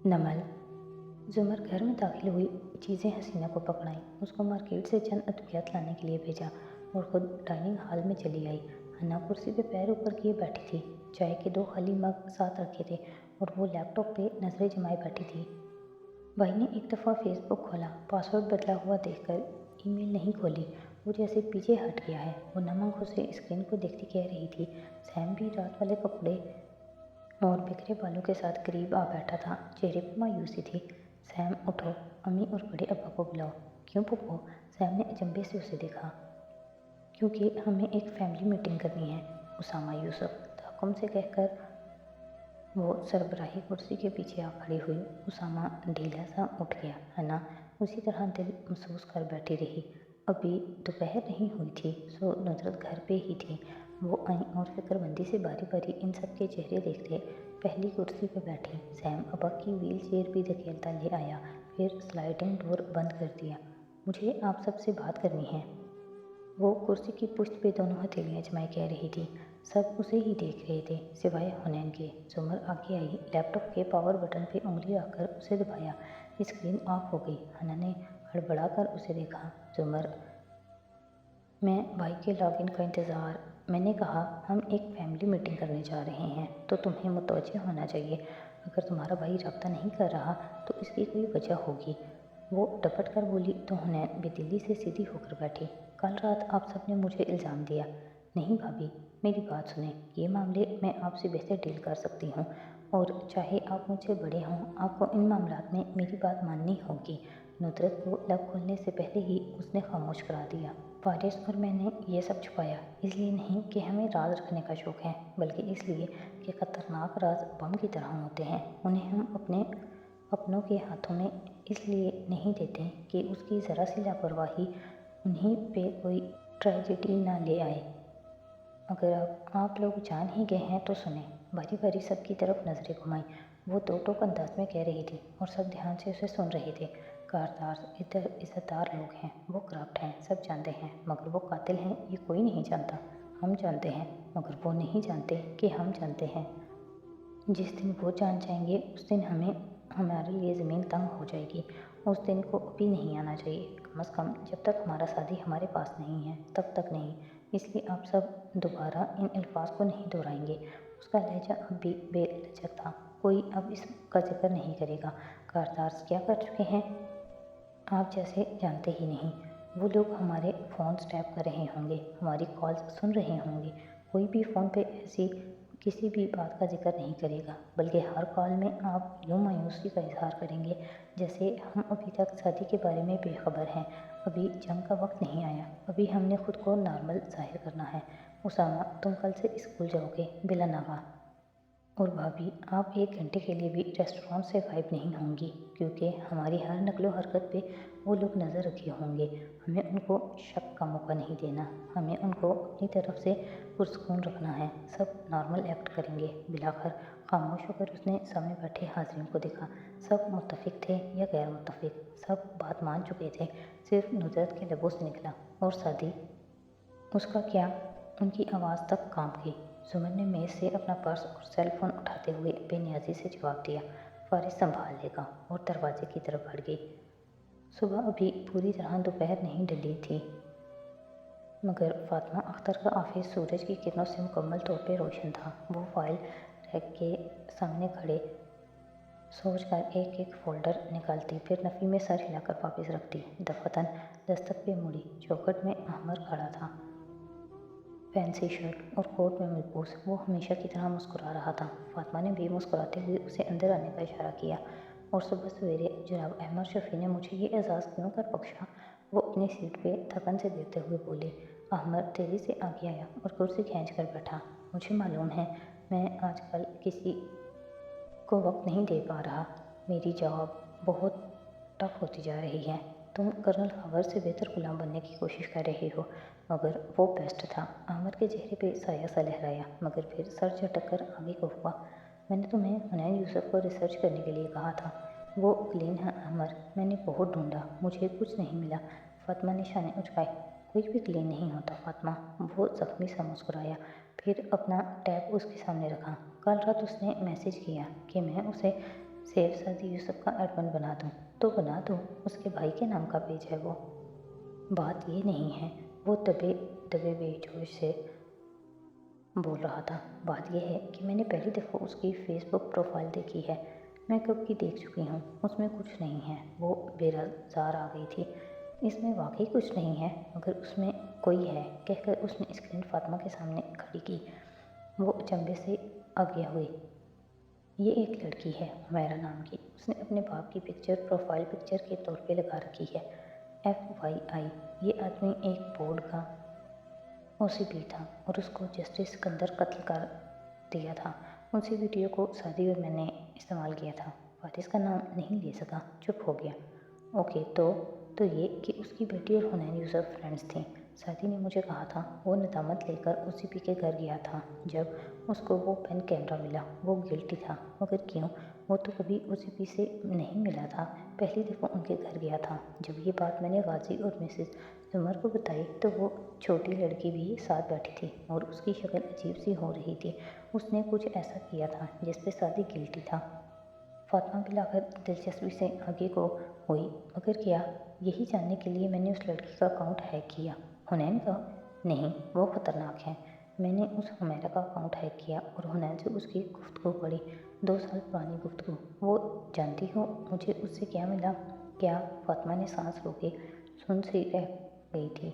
नमल जुमर घर में दाखिल हुई, चीज़ें हसीना को पकड़ाईं, उसको मार्केट से चंद अद्वियात लाने के लिए भेजा और खुद डाइनिंग हॉल में चली आई। हन्ना कुर्सी पे पैर ऊपर किए बैठी थी, चाय के 2 खाली मग साथ रखे थे और वो लैपटॉप पे नज़रें जमाए बैठी थी। भाई ने एक दफ़ा फेसबुक खोला, पासवर्ड बदला हुआ देखकर ईमेल नहीं खोली। वो जैसे पीछे हट गया है। वो नमक घुसे स्क्रीन को देखती कह रही थी, सैम भी रात वाले कपड़े और बिखरे बालों के साथ करीब आ बैठा था। चेहरे पर मायूसी थी। सैम उठो, अम्मी और बड़े अब्बा को बुलाओ। क्यों पुप्पो? सैम ने अचंभे से उसे देखा। क्योंकि हमें एक फैमिली मीटिंग करनी है, उसामा यूसुफ तहकुम से कहकर वो सरबराही कुर्सी के पीछे आ खड़ी हुई। उसामा ढीला सा उठ गया। हन्ना उसी तरह दिल महसूस कर बैठी रही। अभी दोपहर नहीं हुई थी, सो नुसरत घर पे ही थी। वो आई और फिक्रमंदी से बारी बारी इन सब के चेहरे देखते पहली कुर्सी पर बैठी। सैम अब्बा की व्हील चेयर भी धकेलता ले आया, फिर स्लाइडिंग डोर बंद कर दिया। मुझे आप सबसे बात करनी है, वो कुर्सी की पुश्त पे दोनों हथेलियां जमाए कह रही थी। सब उसे ही देख रहे थे सिवाय हुनैन के। जुमर आगे आई, लैपटॉप के पावर बटन पे उंगली रखकर उसे दबाया। स्क्रीन ऑफ हो गई। हन्ना ने हड़बड़ा कर उसे देखा। जुमर, मैं भाई के लॉगिन का इंतज़ार। मैंने कहा हम एक फैमिली मीटिंग करने जा रहे हैं तो तुम्हें मुतवज्जे होना चाहिए। अगर तुम्हारा भाई रब्ता नहीं कर रहा तो इसकी कोई वजह होगी। वो डपट कर बोली तो हुनैन बेदिली से सीधी होकर बैठी। कल रात आप सब ने मुझे इल्ज़ाम दिया। नहीं भाभी, मेरी बात सुने, ये मामले मैं आपसे बेहतर डील कर सकती हूँ और चाहे आप मुझसे बड़े हों, आपको इन मामलात में मेरी बात माननी होगी। नुसरत को लब खोलने से पहले ही उसने खामोश करा दिया। फारिस और मैंने ये सब छुपाया इसलिए नहीं कि हमें राज रखने का शौक़ है, बल्कि इसलिए कि ख़तरनाक राज बम की तरह होते हैं। उन्हें हम अपने अपनों के हाथों में इसलिए नहीं देते कि उसकी ज़रा सी लापरवाही उन्हीं पे कोई ट्रेजेडी ना ले आए। अगर अब आप लोग जान ही गए हैं तो सुने। बारी बारी सबकी तरफ नज़रें घुमाई। वो दो टोक अंदाज में कह रही थी और सब ध्यान से उसे सुन रहे थे। कारदार इधर इज़्ज़तदार लोग हैं, वो करप्ट हैं, सब जानते हैं, मगर वो कातिल हैं ये कोई नहीं जानता। हम जानते हैं, मगर वो नहीं जानते कि हम जानते हैं। जिस दिन वो जान जाएंगे उस दिन हमारे लिए ज़मीन तंग हो जाएगी। उस दिन को अभी नहीं आना चाहिए, कम से कम जब तक हमारा साथी हमारे पास नहीं है तब तक नहीं। इसलिए आप सब दोबारा इन अल्फाज को नहीं दोहराएंगे। उसका लहजा अब भी बेलचक था। कोई अब इसका जिक्र नहीं करेगा। कारदार क्या कर चुके हैं आप जैसे जानते ही नहीं। वो लोग हमारे फ़ोन टैप कर रहे होंगे, हमारी कॉल्स सुन रहे होंगे। कोई भी फ़ोन पे ऐसी किसी भी बात का जिक्र नहीं करेगा, बल्कि हर कॉल में आप यूँ मायूसी का इजहार करेंगे जैसे हम अभी तक शादी के बारे में बेखबर हैं। अभी जंग का वक्त नहीं आया, अभी हमने खुद को नॉर्मल ज़ाहिर करना है। उसामा, तुम कल से स्कूल जाओगे बिला नवा। और भाभी, आप 1 घंटे के लिए भी रेस्टोरेंट से गायब नहीं होंगी, क्योंकि हमारी हर नकलो हरकत पे वो लोग नज़र रखे होंगे। हमें उनको शक का मौका नहीं देना, हमें उनको अपनी तरफ से पुरसकून रखना है। सब नॉर्मल एक्ट करेंगे। बिलाखिर खामोश होकर उसने सामने बैठे हाज़रीन को देखा। सब मुत्तफिक थे या गैर मुत्तफिक, सब बात मान चुके थे। सिर्फ नुसरत के लबों से निकला, और शादी उसका क्या? उनकी आवाज़ तक कांप गई। सुमन ने मेज़ से अपना पर्स और सेल फोन उठाते हुए बेनियाजी से जवाब दिया, फारिस संभाल लेगा, और दरवाजे की तरफ बढ़ गई। सुबह अभी पूरी तरह दोपहर नहीं ढली थी, मगर फातिमा अख्तर का ऑफिस सूरज की किरणों से मुकम्मल तौर पर रोशन था। वो फाइल रैक के सामने खड़े सोच कर एक एक फोल्डर निकालती, फिर नफ़ी में सर हिलाकर वापस रखती। दफातन दस्तक पे मुड़ी। चौखट में अहमर खड़ा था, फैंसी शर्ट और कोट में मलबूस। वो हमेशा की तरह मुस्कुरा रहा था। फातिमा ने भी मुस्कुराते हुए उसे अंदर आने का इशारा किया। और सुबह सवेरे जनाब अहमद शफ़ी ने मुझे ये एजाज़ क्यों कर बख्शा? वो अपनी सीट पे थकन से देते हुए बोले। अहमद तेज़ी से आगे आया और कुर्सी खींच कर बैठा। मुझे मालूम है मैं आजकल किसी को वक्त नहीं दे पा रहा। मेरी जॉब बहुत टफ होती जा रही है। तुम कर्नल हावर से बेहतर गुलाम बनने की कोशिश कर रहे हो, मगर वो बेस्ट था। अहमद के चेहरे पे साया सा लहराया, मगर फिर सर झटक कर आगे को हुआ। मैंने तुम्हें हुनैन यूसुफ को रिसर्च करने के लिए कहा था। वो क्लीन है अहमद, मैंने बहुत ढूंढा, मुझे कुछ नहीं मिला। फातिमा ने शाने उचकाए। कोई भी क्लीन नहीं होता फातिमा। वो जख्मी सा मुस्कुराया, फिर अपना टैब उसके सामने रखा। कल रात उसने मैसेज किया कि मैं उसे सैफ सादी यूसुफ का एडमिन बना दूँ तो बना दूँ, उसके भाई के नाम का पेज है वो। बात ये नहीं है, वो दबे दबे बेजोश से बोल रहा था। बात यह है कि मैंने पहली दफ़ा उसकी फेसबुक प्रोफाइल देखी है। मैं कब की देख चुकी हूँ, उसमें कुछ नहीं है। वो बेराज़ार आ गई थी। इसमें वाकई कुछ नहीं है, मगर उसमें कोई है, कहकर उसने स्क्रीन फातिमा के सामने खड़ी की। वो अचंभे से आगे हुई। ये एक लड़की है हुमैरा नाम की। उसने अपने बाप की पिक्चर प्रोफाइल पिक्चर के तौर पे लगा रखी है, FYI। ये आदमी एक बोर्ड का OCP था और उसको जस्टिस सिकंदर कत्ल कर दिया था। उसी वीडियो को सादी और मैंने इस्तेमाल किया था। वारिस का नाम नहीं ले सका, चुप हो गया। ओके, तो ये कि उसकी बेटी और हुनैन यूसुफ फ्रेंड्स थी। सादी ने मुझे कहा था वो नदामत लेकर OCP के घर गया था। जब उसको वो पेन कैमरा मिला वो गिल्टी था, मगर क्यों? वो तो कभी OCP से नहीं मिला था, पहली दफ़ा उनके घर गया था। जब ये बात मैंने गाजी और मिसेस जुमर को बताई तो वो छोटी लड़की भी साथ बैठी थी और उसकी शक्ल अजीब सी हो रही थी। उसने कुछ ऐसा किया था जिस पे सादी गिल्टी था। फातिमा मिलाकर दिलचस्पी से आगे को हुई। मगर क्या? यही जानने के लिए मैंने उस लड़की का अकाउंट हैक किया। हुनैन का? नहीं, वो ख़तरनाक है। मैंने उस हुमैरा का अकाउंट हैक किया और हुनैन से उसकी गुफ्तगू पढ़ी, 2 साल पुरानी गुफ्तगू। वो जानती हो मुझे उससे क्या मिला? क्या? फातिमा ने सांस रोके सुन सी रह गई थी।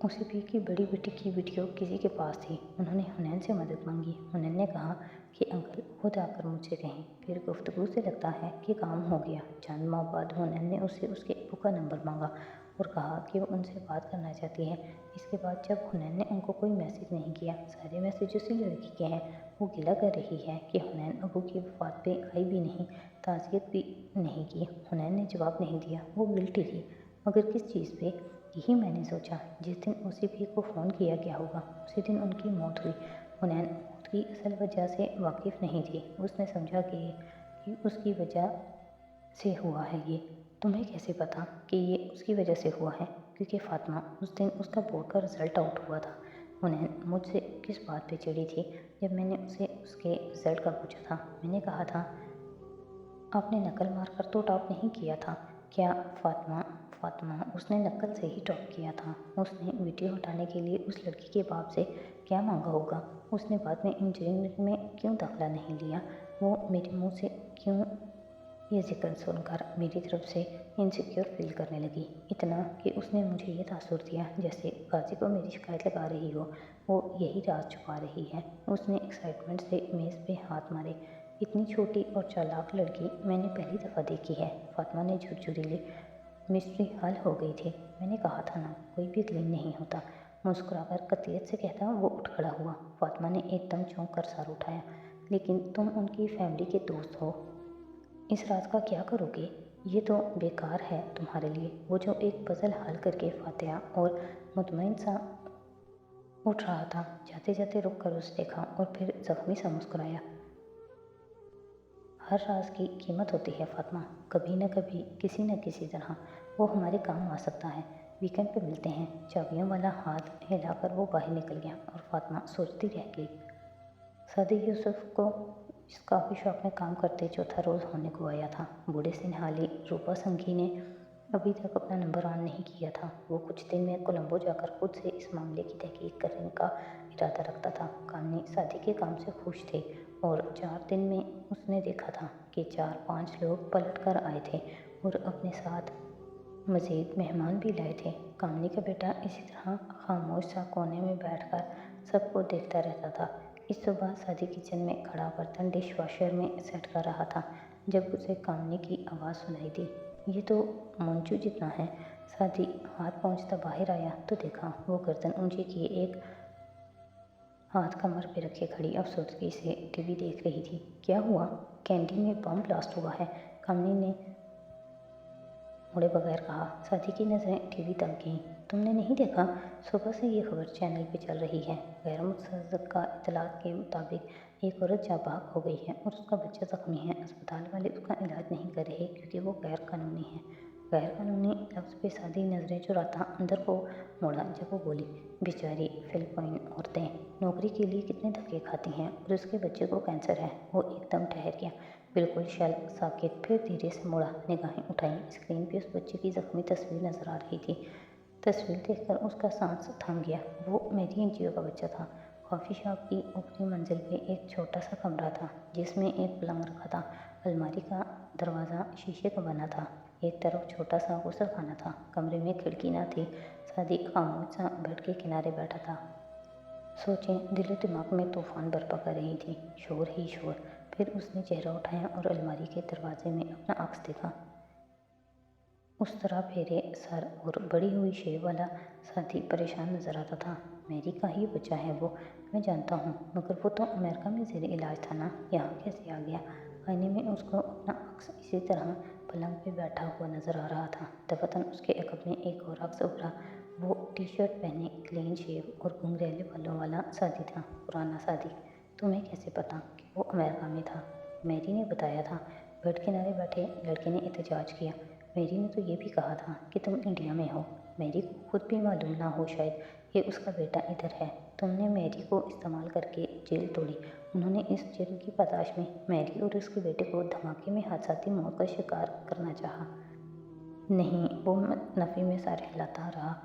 OCP की बड़ी बेटी की वीडियो किसी के पास थी। उन्होंने हुनैन से मदद मांगी। हुनैन ने कहा कि अंकल खुद आकर मुझसे कहें। फिर गुफ्तगू से लगता है कि काम हो गया। चंद माह बाद हुनैन ने उससे उसके अब्बू का नंबर मांगा और कहा कि वो उनसे बात करना चाहती है। इसके बाद जब हुनैन ने उनको कोई मैसेज नहीं किया, सारे मैसेज उसी लड़की के हैं। वो गिला कर रही है कि हुनैन अब्बू की वफ़ात पे आई भी नहीं, ताज़ियत भी नहीं की। हुनैन ने जवाब नहीं दिया। वो गिल्टी थी, मगर किस चीज़ पे? यही मैंने सोचा। जिस दिन OCP को फ़ोन किया गया होगा उसी दिन उनकी मौत हुई। हुनैन मौत की असल वजह से वाकिफ़ नहीं थी। उसने समझा कि उसकी वजह से हुआ है ये। तुम्हें कैसे पता कि ये उसकी वजह से हुआ है? क्योंकि फातिमा, उस दिन उसका बोर्ड का रिज़ल्ट आउट हुआ था। हुनैन मुझसे किस बात पे चिढ़ी थी? जब मैंने उसे उसके रिज़ल्ट का पूछा था, मैंने कहा था आपने नकल मार कर तो टॉप नहीं किया था। क्या? फातिमा, उसने नकल से ही टॉप किया था। उसने वीडियो हटाने के लिए उस लड़की के बाप से क्या मांगा होगा? उसने बाद में इंजीनियरिंग में क्यों दाखिला नहीं लिया? वो मेरे मुंह से क्यों? ये जिक्र सुनकर मेरी तरफ से इनसिक्योर फील करने लगी, इतना कि उसने मुझे ये तासुर दिया जैसे गाजी को मेरी शिकायत लगा रही हो। वो यही राज छुपा रही है। उसने एक्साइटमेंट से मेज़ पे हाथ मारे। इतनी छोटी और चालाक लड़की मैंने पहली दफ़ा देखी है। फातिमा ने झुरझुरीली मिस्ट्री हल हो गई थी। मैंने कहा था ना, कोई भी क्लीन नहीं होता। मुस्कुराकर कतियत से कहता वो उठ खड़ा हुआ। फातिमा ने एकदम चौंक कर सर उठाया। लेकिन तुम उनकी फैमिली के दोस्त हो, इस रात का क्या करोगे? ये तो बेकार है तुम्हारे लिए। वो जो एक पज़ल हल करके फातिहा और मुतमईन सा उठ रहा था, जाते जाते रुक कर उसे देखा और फिर ज़ख्मी सा मुस्कुराया। हर राज की कीमत होती है फातिमा, कभी न कभी किसी न किसी तरह वो हमारे काम आ सकता है। वीकेंड पे मिलते हैं। चाबियों वाला हाथ हिलाकर वो बाहर निकल गया और फातिमा सोचती रह गई। सादी यूसुफ को इस कॉफ़ी शॉप में काम करते चौथा रोज़ होने को आया था। बूढ़े से निहाली रूपा संघी ने अभी तक अपना नंबर ऑन नहीं किया था। वो कुछ दिन में कोलंबो जाकर खुद से इस मामले की तहकीक करने का इरादा रखता था। कामनी सादी के काम से खुश थे और 4 दिन में उसने देखा था कि 4-5 लोग पलट कर आए थे और अपने साथ मज़ीद मेहमान भी लाए थे। कामनी का बेटा इसी तरह खामोश सा कोने में बैठकर सबको देखता रहता था। इस सुबह सादी किचन में खड़ा बर्तन डिश वॉशर में सेट कर रहा था जब उसे कामनी की आवाज़ सुनाई दी। ये तो मंचू जितना है। सादी हाथ पहुँचता बाहर आया तो देखा वो गर्दन ऊंची किए एक हाथ कमर पे रखे खड़ी अफसोसगी से टीवी देख रही थी। क्या हुआ? कैंटीन में बम ब्लास्ट हुआ है, कामनी ने मुड़े बगैर कहा। सादी की नज़रें टीवी तक गईं। तुमने नहीं देखा? सुबह से ये खबर चैनल पे चल रही है। गैर मुतज़्ज़क़ा इत्तलात के मुताबिक एक औरत जाबाक हो गई है और उसका बच्चा ज़ख्मी है। अस्पताल वाले उसका इलाज नहीं कर रहे क्योंकि वो गैर कानूनी है। गैर कानूनी लफ्ज़ पे सादी नज़रें चुराता अंदर को मुड़ा जब वो बोली, बेचारी फिलिपाइन औरतें नौकरी के लिए कितने धक्के खाती हैं और उसके बच्चे को कैंसर है। वो एकदम ठहर गया। बिल्कुल शल साकित। फिर धीरे से मुड़ा, निगाहें उठाई। स्क्रीन पे उस बच्चे की जख्मी तस्वीर नजर आ रही थी। तस्वीर देखकर उसका सांस थम गया। वो मेरी एनजीओ का बच्चा था। कॉफ़ी शॉप की ऊपरी मंजिल पे एक छोटा सा कमरा था जिसमें एक पलंग रखा था। अलमारी का दरवाज़ा शीशे का बना था। एक तरफ छोटा सा गुस्लखाना था। कमरे में खिड़की ना थी। सादी खामोश सा बेड के किनारे बैठा था। सोचें दिलो दिमाग में तूफान बर्पा कर रही थी, शोर ही शोर। फिर उसने चेहरा उठाया और अलमारी के दरवाजे में अपना अक्स देखा। उस तरह फेरे सर और बड़ी हुई शेव वाला साथी परेशान नजर आता था। मेरी का ही बच्चा है वो, मैं जानता हूँ, मगर वो तो अमेरिका में ज़ेरे इलाज था ना, यहाँ कैसे आ गया? आईने में उसको अपना अक्स इसी तरह पलंग पे बैठा हुआ नजर आ रहा था। दफातन उसके अकब में एक और अक्स उभरा। वो टी शर्ट पहने, क्लीन शेव और घुंघरेले बालों वाला साथी था, पुराना साथी। तुम्हें कैसे पता कि वो अमेरिका में था? मैरी ने बताया था। बेड किनारे बैठे लड़के ने एहतजाज किया। मैरी ने तो ये भी कहा था कि तुम इंडिया में हो। मैरी को खुद भी मालूम ना हो शायद कि उसका बेटा इधर है। तुमने मैरी को इस्तेमाल करके जेल तोड़ी। उन्होंने इस जेल की पादाश में मैरी और उसके बेटे को धमाके में हादसाती मौत का शिकार करना चाहा। नहीं, वो नफ़ी में सारे हिलाता रहा।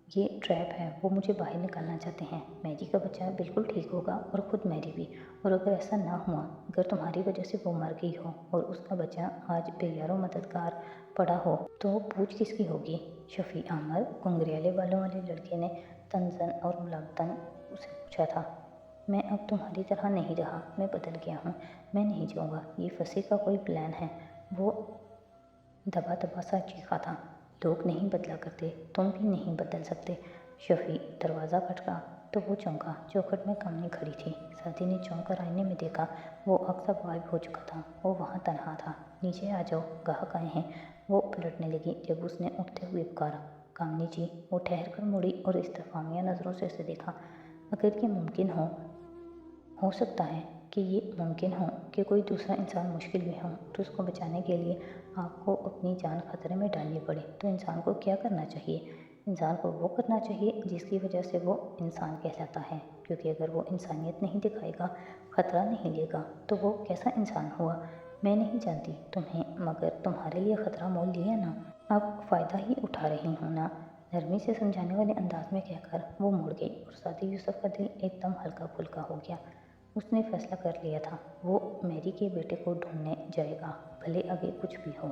ये ट्रैप है, वो मुझे बाहर निकालना चाहते हैं। मैरी का बच्चा बिल्कुल ठीक होगा और खुद मैरी भी। और अगर ऐसा ना हुआ, अगर तुम्हारी वजह से वो मर गई हो और उसका बच्चा आज बेयारो मददगार पड़ा हो, तो पूछ किसकी होगी? शफी अहमद, घुंघरेले बालों वाले लड़के ने तंजन और मुलामतन उसे पूछा था। मैं अब तुम्हारी तरह नहीं रहा, मैं बदल गया हूँ। मैं नहीं जाऊँगा, ये फंसी का कोई प्लान है। वो दबा दबा सा चीखा था। लोग नहीं बदला करते, तुम भी नहीं बदल सकते। शफी दरवाज़ा खटका तो वो चौंका। चौखट में कामनी खड़ी थी। साथी ने चौंक कर आईने में देखा। वो अक्सर गायब हो चुका था। वो वहाँ तनहा था। नीचे आ जाओ, गाहक आए हैं। वो पलटने लगी जब उसने उठते हुए पुकारा, कामनी जी। वो ठहर कर मुड़ी और इस्तेफामिया नज़रों से उसे देखा। अगर ये मुमकिन हो सकता है कि ये मुमकिन हो कि कोई दूसरा इंसान मुश्किल में हो और उसको बचाने के लिए आपको अपनी जान खतरे में डालनी पड़े, तो इंसान को क्या करना चाहिए? इंसान को वो करना चाहिए जिसकी वजह से वो इंसान कहलाता है, क्योंकि अगर वो इंसानियत नहीं दिखाएगा, खतरा नहीं लेगा, तो वो कैसा इंसान हुआ? मैं नहीं जानती तुम्हें, मगर तुम्हारे लिए खतरा मोल लिया ना, अब फ़ायदा ही उठा रही हूँ ना। नरमी से समझाने वाले अंदाज में कहकर वो मुड़ गई और साथी यूसुफ का दिल एकदम हल्का फुल्का हो गया। उसने फैसला कर लिया था, वो मैरी के बेटे को ढूंढने जाएगा, भले आगे कुछ भी हो।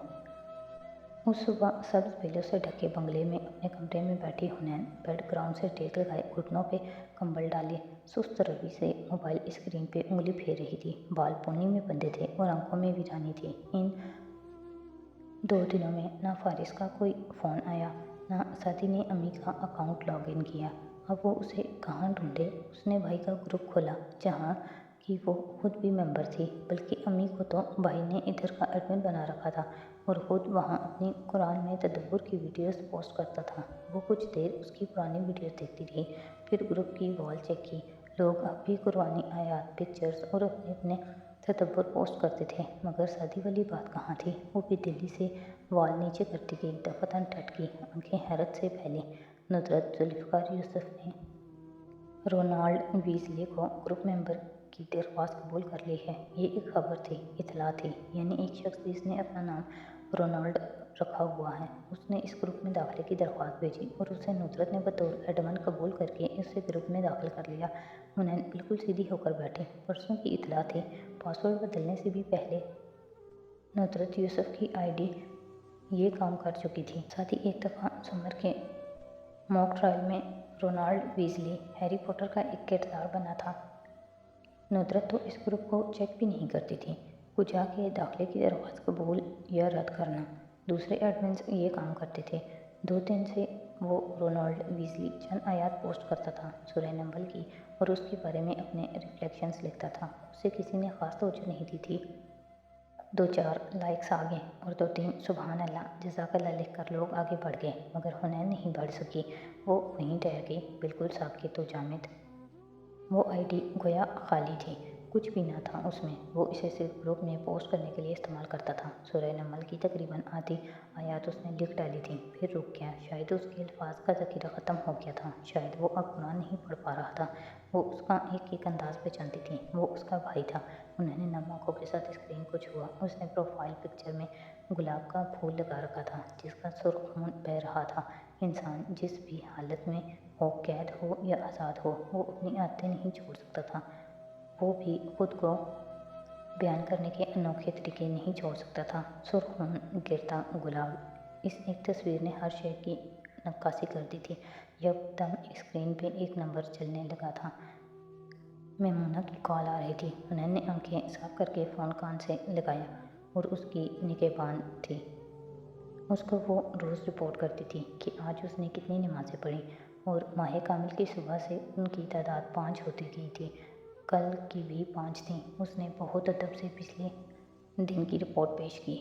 उस सुबह सब्ज बेलों से ढके बंगले में अपने कमरे में बैठी हुनैन बेड ग्राउंड से टेक लगाए, घुटनों पे कंबल डाले, सुस्त रवि से मोबाइल स्क्रीन पे उंगली फेर रही थी। बाल पोनी में बंधे थे और आंखों में वीरानी थी। इन 2 दिनों में ना फारिस का कोई फ़ोन आया, ना साथी ने अम्मी का अकाउंट लॉगिन किया। अब वो उसे कहाँ ढूंढे? उसने भाई का ग्रुप खोला, जहाँ कि वो खुद भी मेंबर थी, बल्कि अम्मी को तो भाई ने इधर का एडमिन बना रखा था और खुद वहाँ अपनी कुरान में तदब्बुर की वीडियोस पोस्ट करता था। वो कुछ देर उसकी पुरानी वीडियोस देखती रही, फिर ग्रुप की वॉल चेक की। लोग अब भी कुरानी आयात, पिक्चर्स और अपने अपने तदब्बुर पोस्ट करते थे, मगर शादी वाली बात कहाँ थी? वो बेदिली से वॉल नीचे करती गई, दफातन टटकी, आंखें हैरत से फैली। नुसरत जुल्फ़िकार यूसुफ ने रोनाल्ड वीज़ली को ग्रुप मेंबर की दरख्वास्त कबूल कर ली है। ये एक खबर थी, इतला थी, यानी एक शख्स जिसने अपना नाम रोनाल्ड रखा हुआ है, उसने इस ग्रुप में दाखिले की दरख्वास्त भेजी और उसे नुसरत ने बतौर एडमिन कबूल करके उसे ग्रुप में दाखिल कर लिया। हुनैन बिल्कुल सीधी होकर बैठी। परसों की इतला थी। पासवर्ड बदलने से भी पहले नुसरत यूसुफ की आईडी ये काम कर चुकी थी। साथ ही एक दफ़ा समर के मॉक ट्रायल में रोनाल्ड वीज़ली हैरी पॉटर का एक किरदार बना था। नुसरत तो इस ग्रुप को चेक भी नहीं करती थी। कुछ जाके दाखिले की दरख्वास्त कबूल या रद्द करना, दूसरे एडमिन्स ये काम करते थे। 2 दिन से वो रोनाल्ड वीज़ली चंद आयात पोस्ट करता था सूरह नंबल की, और उसके बारे में अपने रिफ्लेक्शंस लिखता था। उसे किसी ने ख़ास तवज्जो नहीं दी थी। 2-4 लाइक्स आ गए और 2-3 सुबहान अल्लाह, जज़ाकल्लाह लिखकर लोग आगे बढ़ गए, मगर हुनैन नहीं बढ़ सकी। वो वहीं ठहर गई, बिल्कुल साकित तो जामिद। वो आईडी गोया खाली थी, कुछ भी ना था उसमें। वो इसे सिर्फ ग्रुप में पोस्ट करने के लिए इस्तेमाल करता था। सूरह नमल की तकरीबन आधी आयत उसने लिख डाली थी, फिर रुक गया। शायद उसके अल्फाज का ज़ख़ीरा ख़त्म हो गया था, शायद वो अब कुरान नहीं पढ़ पा रहा था। वो उसका एक एक अंदाज़ पहचानती थी। वो उसका भाई था, انہوں نے نم آنکھوں کے ساتھ اسکرین کو چھوا۔ اس نے پروفائل پکچر میں گلاب کا پھول لگا رکھا تھا جس کا سرخ خون بہہ رہا تھا۔ انسان جس بھی حالت میں ہو، قید ہو یا آزاد ہو، وہ اپنی عادتیں نہیں چھوڑ سکتا تھا۔ وہ بھی خود کو بیان کرنے کے انوکھے طریقے نہیں چھوڑ سکتا تھا۔ سرخ خون گرتا گلاب، اس ایک تصویر نے ہر شے کی نقاشی کر دی تھی۔ یکدم اسکرین پہ ایک نمبر چلنے لگا تھا۔ میمونہ کی کال آ رہی تھی۔ انہوں نے آنکھیں صاف کر کے فون کان سے لگایا اور اس کی نگہبان تھی۔ اس کو وہ روز رپورٹ کرتی تھی کہ آج اس نے کتنی نمازیں پڑھیں، اور ماہ کامل کی صبح سے ان کی تعداد 5 ہوتی گئی تھی۔ کل کی بھی 5 تھیں۔ اس نے بہت ادب سے پچھلے دن کی رپورٹ پیش کی۔